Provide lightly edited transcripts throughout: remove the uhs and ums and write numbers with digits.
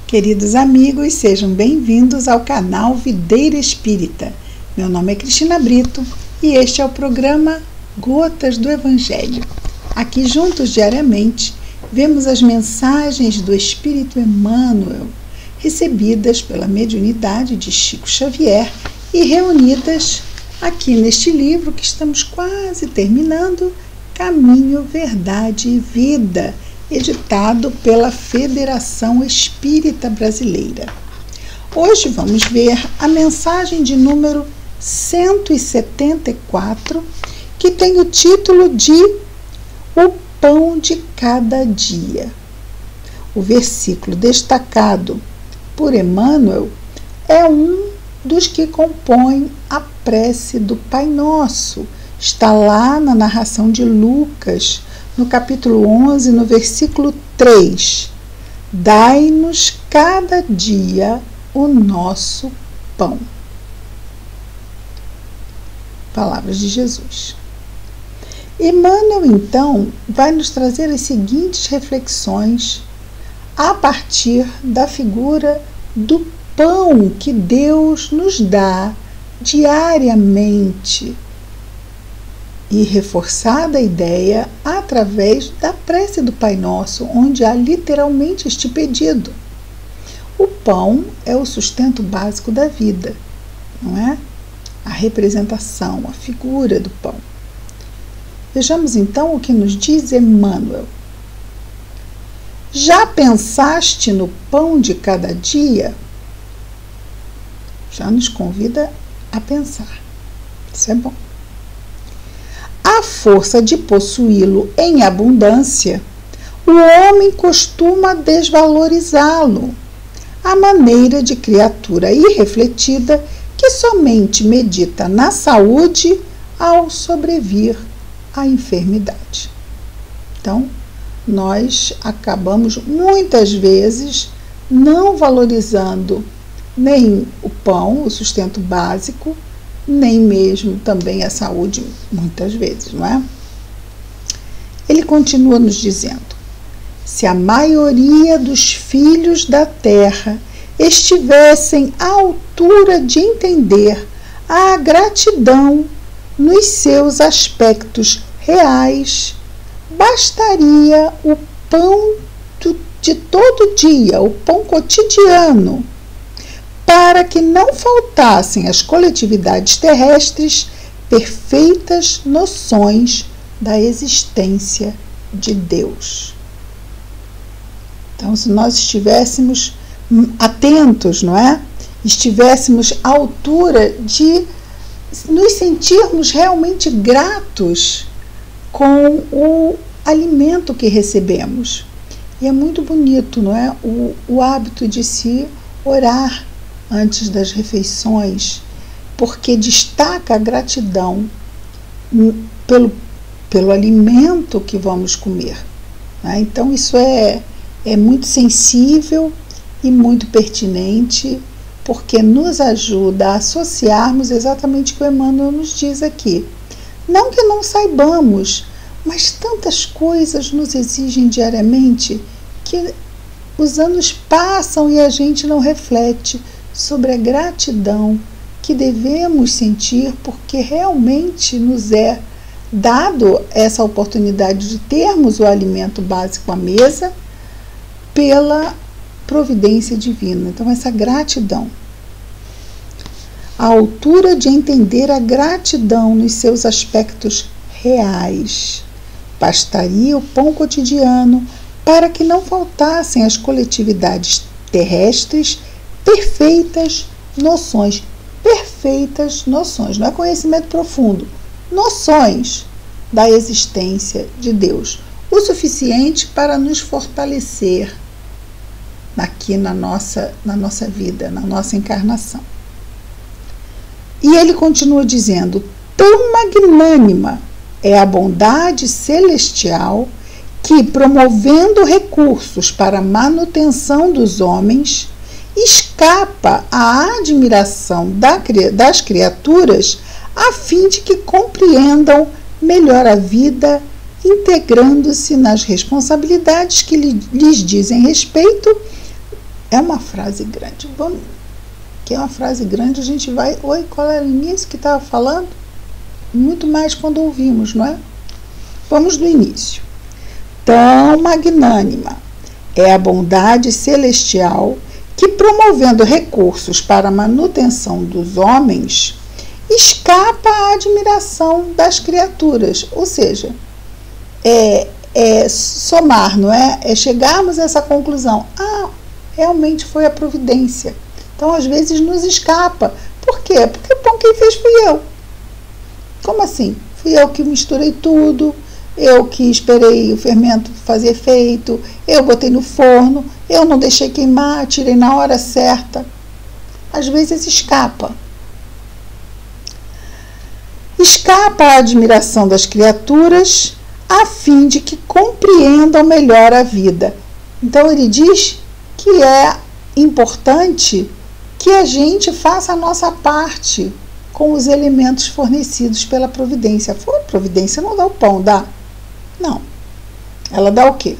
Queridos amigos, sejam bem-vindos ao canal Videira Espírita. Meu nome é Cristina Brito e este é o programa Gotas do Evangelho. Aqui juntos diariamente vemos as mensagens do Espírito Emmanuel recebidas pela mediunidade de Chico Xavier e reunidas aqui neste livro que estamos quase terminando, Caminho, Verdade e Vida, editado pela Federação Espírita Brasileira. Hoje vamos ver a mensagem de número 174, que tem o título de O Pão de Cada Dia. O versículo destacado por Emmanuel é um dos que compõem a prece do Pai Nosso. Está lá na narração de Lucas, no capítulo 11, no versículo 3. Dai-nos cada dia o nosso pão. Palavras de Jesus. Emmanuel, então, vai nos trazer as seguintes reflexões a partir da figura do pão que Deus nos dá diariamente, e reforçada a ideia através da prece do Pai Nosso, onde há literalmente este pedido. O pão é o sustento básico da vida, não é? A representação, a figura do pão. Vejamos então o que nos diz Emmanuel. Já pensaste no pão de cada dia? Já nos convida a pensar. Isso é bom. À força de possuí-lo em abundância, o homem costuma desvalorizá-lo, à maneira de criatura irrefletida que somente medita na saúde ao sobrevir à enfermidade. Então, nós acabamos muitas vezes não valorizando nem o pão, o sustento básico, nem mesmo também a saúde, muitas vezes, não é? Ele continua nos dizendo: se a maioria dos filhos da terra estivessem à altura de entender a gratidão nos seus aspectos reais, bastaria o pão de todo dia, o pão cotidiano, para que não faltassem às coletividades terrestres perfeitas noções da existência de Deus. Então, se nós estivéssemos atentos, não é? Estivéssemos à altura de nos sentirmos realmente gratos com o alimento que recebemos. E é muito bonito, não é? O hábito de se orar antes das refeições, porque destaca a gratidão pelo alimento que vamos comer, né? Então isso é muito sensível e muito pertinente, porque nos ajuda a associarmos exatamente o que o Emmanuel nos diz aqui. Não que não saibamos, mas tantas coisas nos exigem diariamente que os anos passam e a gente não reflete sobre a gratidão que devemos sentir, porque realmente nos é dado essa oportunidade de termos o alimento básico à mesa pela providência divina. Então, essa gratidão. A altura de entender a gratidão nos seus aspectos reais. Bastaria o pão cotidiano para que não faltassem às coletividades terrestres perfeitas noções, não é conhecimento profundo, noções da existência de Deus, o suficiente para nos fortalecer aqui na nossa vida, na nossa encarnação. E ele continua dizendo: tão magnânima é a bondade celestial que, promovendo recursos para a manutenção dos homens, escapa à admiração das criaturas a fim de que compreendam melhor a vida, integrando-se nas responsabilidades que lhes dizem respeito É uma frase grande. Vamos, que é uma frase grande, a gente vai... Oi, qual era o início que estava falando? Muito mais quando ouvimos, não é? Vamos do início. Tão magnânima é a bondade celestial que, promovendo recursos para a manutenção dos homens, escapa à admiração das criaturas. Ou seja, somar, não é? É chegarmos a essa conclusão. Realmente foi a providência. Então, às vezes, nos escapa. Por quê? Porque, bom, quem fez fui eu. Como assim? Fui eu que misturei tudo, eu que esperei o fermento fazer efeito, eu botei no forno, eu não deixei queimar, tirei na hora certa. Às vezes escapa. Escapa à admiração das criaturas a fim de que compreendam melhor a vida. Então ele diz que é importante que a gente faça a nossa parte com os elementos fornecidos pela providência. A providência não dá o pão, dá? Não. Ela dá o quê?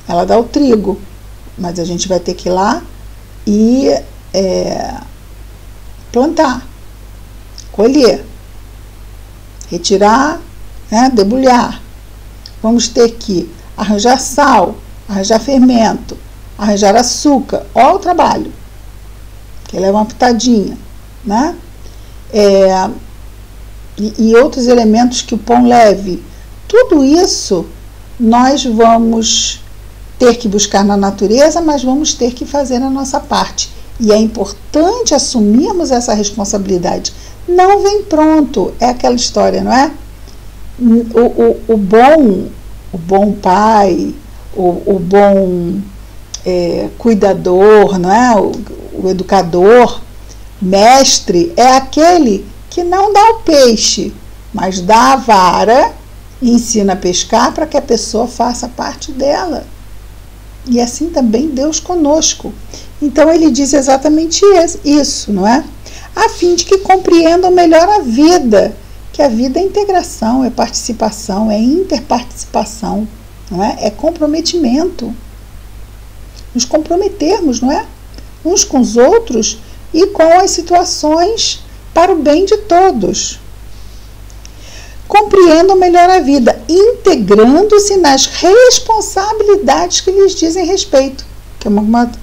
Ela dá o trigo, mas a gente vai ter que ir lá e plantar, colher, retirar, debulhar. Vamos ter que arranjar sal, arranjar fermento, arranjar açúcar. Olha o trabalho, que leva uma pitadinha, né? E outros elementos que o pão leve. Tudo isso nós vamos ter que buscar na natureza, mas vamos ter que fazer a nossa parte. E é importante assumirmos essa responsabilidade. Não vem pronto, é aquela história, não é? O bom pai, o bom cuidador, não é? O educador, mestre, é aquele que não dá o peixe, mas dá a vara e ensina a pescar para que a pessoa faça parte dela. E assim também Deus conosco. Então ele diz exatamente isso, não é? A fim de que compreendam melhor a vida, que a vida é integração, é participação, é interparticipação, não é? É comprometimento. Nos comprometermos, não é? Uns com os outros e com as situações para o bem de todos. Compreendam melhor a vida, integrando-se nas responsabilidades que lhes dizem respeito, que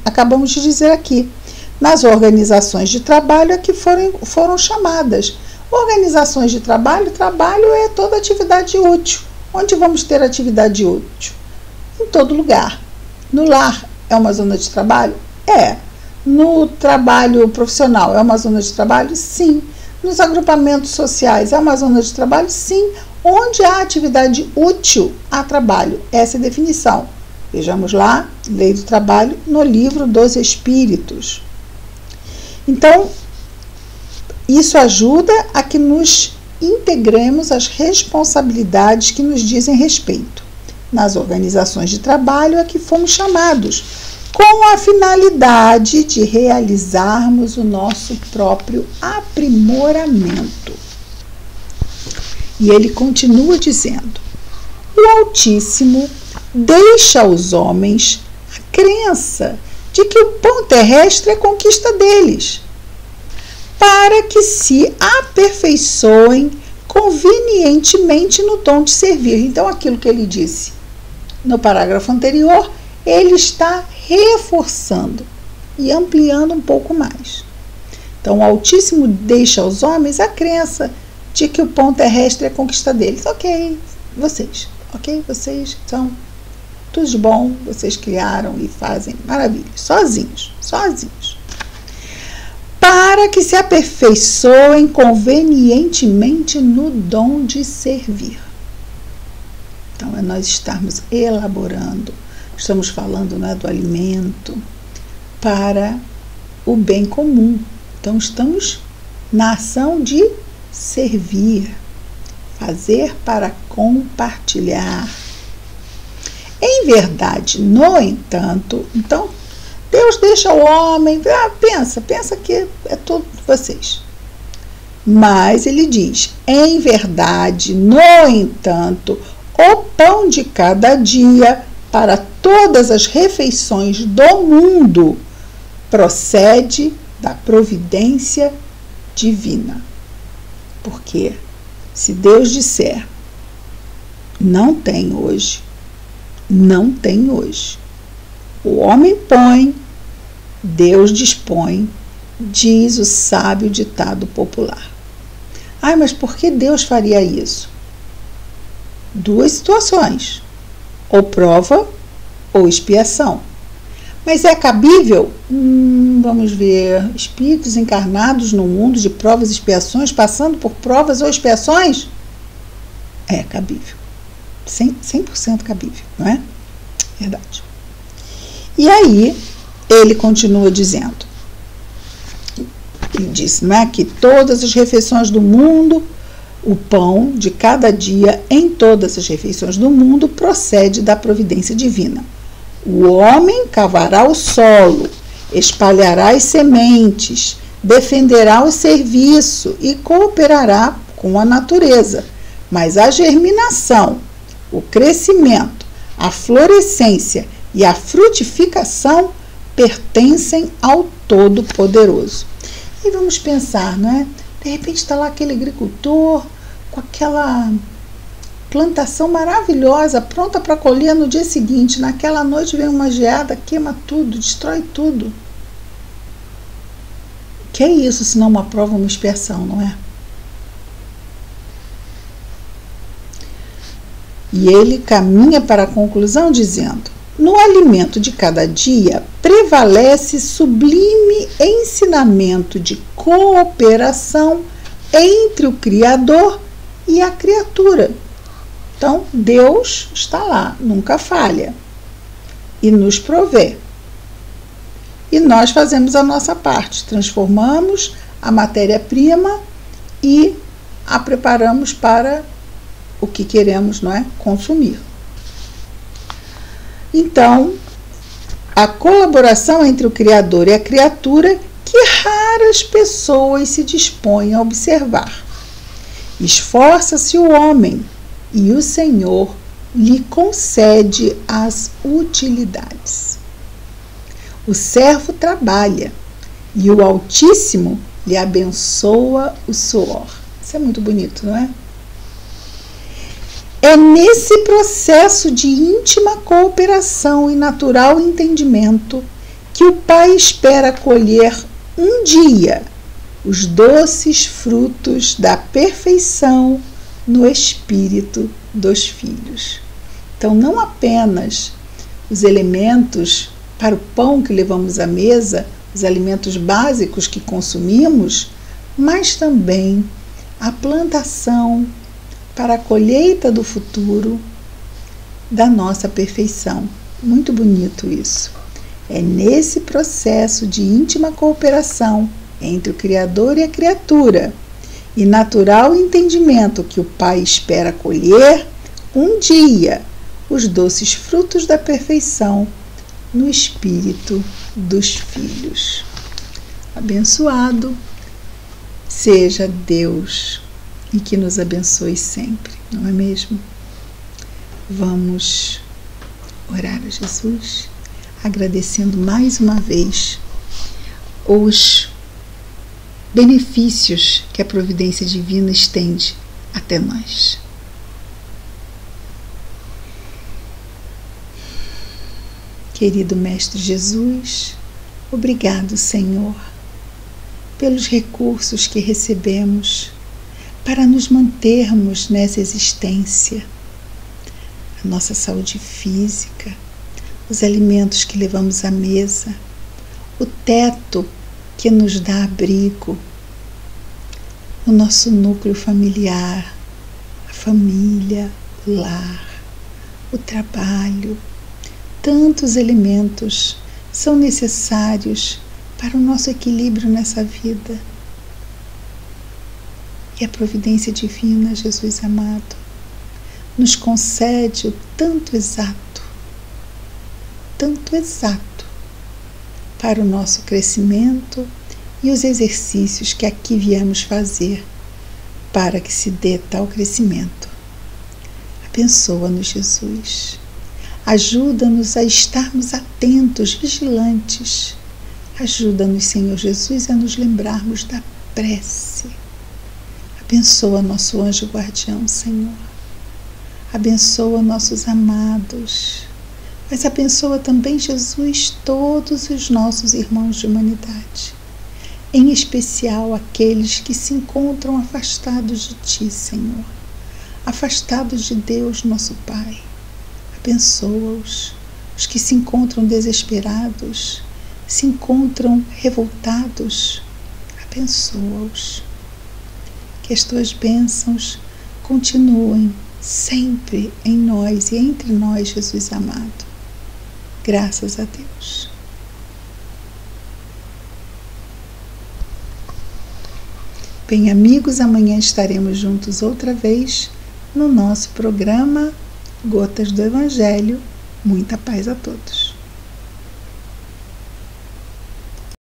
acabamos de dizer aqui, nas organizações de trabalho a que foram chamadas. Organizações de trabalho é toda atividade útil. Onde vamos ter atividade útil? Em todo lugar. No lar é uma zona de trabalho? No trabalho profissional é uma zona de trabalho? Sim. Nos agrupamentos sociais é uma zona de trabalho? Sim. Onde há atividade útil, há trabalho. Essa é a definição. Vejamos lá, Lei do Trabalho, no Livro dos Espíritos. Então, isso ajuda a que nos integremos as responsabilidades que nos dizem respeito nas organizações de trabalho a que fomos chamados, com a finalidade de realizarmos o nosso próprio aprimoramento. E ele continua dizendo: o Altíssimo deixa aos homens a crença de que o pão terrestre é conquista deles, para que se aperfeiçoem convenientemente no dom de servir. Então, aquilo que ele disse no parágrafo anterior, ele está reforçando e ampliando um pouco mais. Então, o Altíssimo deixa aos homens a crença de que o pão terrestre é conquista deles. Ok, vocês são tudo de bom, vocês criaram e fazem maravilhas, sozinhos. Para que se aperfeiçoem convenientemente no dom de servir. Então, é nós estarmos elaborando, estamos falando, né, do alimento para o bem comum. Então, estamos na ação de servir, fazer para compartilhar. Em verdade, no entanto, então, Deus deixa o homem, pensa que é tudo vocês. Mas ele diz, em verdade, no entanto, o pão de cada dia para todas as refeições do mundo procede da providência divina. Porque se Deus disser, não tem hoje, não tem hoje. O homem põe, Deus dispõe, diz o sábio ditado popular. Ai, mas por que Deus faria isso? Duas situações, ou prova ou expiação. Mas é cabível? Vamos ver, espíritos encarnados no mundo de provas e expiações, passando por provas ou expiações? É cabível, 100% cabível, não é? Verdade. E aí, ele continua dizendo, ele disse, não é, que todas as refeições do mundo, o pão de cada dia em todas as refeições do mundo procede da providência divina. O homem cavará o solo, espalhará as sementes, defenderá o serviço e cooperará com a natureza. Mas a germinação, o crescimento, a florescência e a frutificação pertencem ao Todo-Poderoso. E vamos pensar, não é? De repente está lá aquele agricultor com aquela plantação maravilhosa, pronta para colher no dia seguinte. Naquela noite vem uma geada, queima tudo, destrói tudo. Que é isso, se não uma prova, uma expiação, não é? E ele caminha para a conclusão dizendo, no alimento de cada dia prevalece sublime ensinamento de cooperação entre o Criador e a criatura. Então, Deus está lá, nunca falha, e nos provê. E nós fazemos a nossa parte, transformamos a matéria-prima e a preparamos para o que queremos, não é? Consumir. Então, a colaboração entre o Criador e a criatura que raras pessoas se dispõem a observar. Esforça-se o homem e o Senhor lhe concede as utilidades. O servo trabalha e o Altíssimo lhe abençoa o suor. Isso é muito bonito, não é? É nesse processo de íntima cooperação e natural entendimento que o pai espera colher um dia os doces frutos da perfeição no espírito dos filhos. Então, não apenas os elementos para o pão que levamos à mesa, os alimentos básicos que consumimos, mas também a plantação para a colheita do futuro da nossa perfeição. Muito bonito isso. É nesse processo de íntima cooperação entre o Criador e a criatura e natural entendimento que o Pai espera colher um dia os doces frutos da perfeição no espírito dos filhos. Abençoado seja Deus e que nos abençoe sempre, não é mesmo? Vamos orar a Jesus, agradecendo mais uma vez os benefícios que a providência divina estende até nós. Querido Mestre Jesus, obrigado, Senhor, pelos recursos que recebemos para nos mantermos nessa existência, a nossa saúde física, os alimentos que levamos à mesa, o teto que nos dá abrigo, o nosso núcleo familiar, a família, o lar, o trabalho. Tantos elementos são necessários para o nosso equilíbrio nessa vida. E a providência divina, Jesus amado, nos concede o tanto exato para o nosso crescimento e os exercícios que aqui viemos fazer para que se dê tal crescimento. Abençoa-nos, Jesus. Ajuda-nos a estarmos atentos, vigilantes. Ajuda-nos, Senhor Jesus, a nos lembrarmos da prece. Abençoa nosso anjo guardião, Senhor. Abençoa nossos amados. Mas abençoa também, Jesus, todos os nossos irmãos de humanidade. Em especial aqueles que se encontram afastados de Ti, Senhor. Afastados de Deus, nosso Pai. Abençoa-os. Os que se encontram desesperados, se encontram revoltados. Abençoa-os. Que as Tuas bênçãos continuem sempre em nós e entre nós, Jesus amado. Graças a Deus. Bem, amigos, amanhã estaremos juntos outra vez no nosso programa Gotas do Evangelho. Muita paz a todos.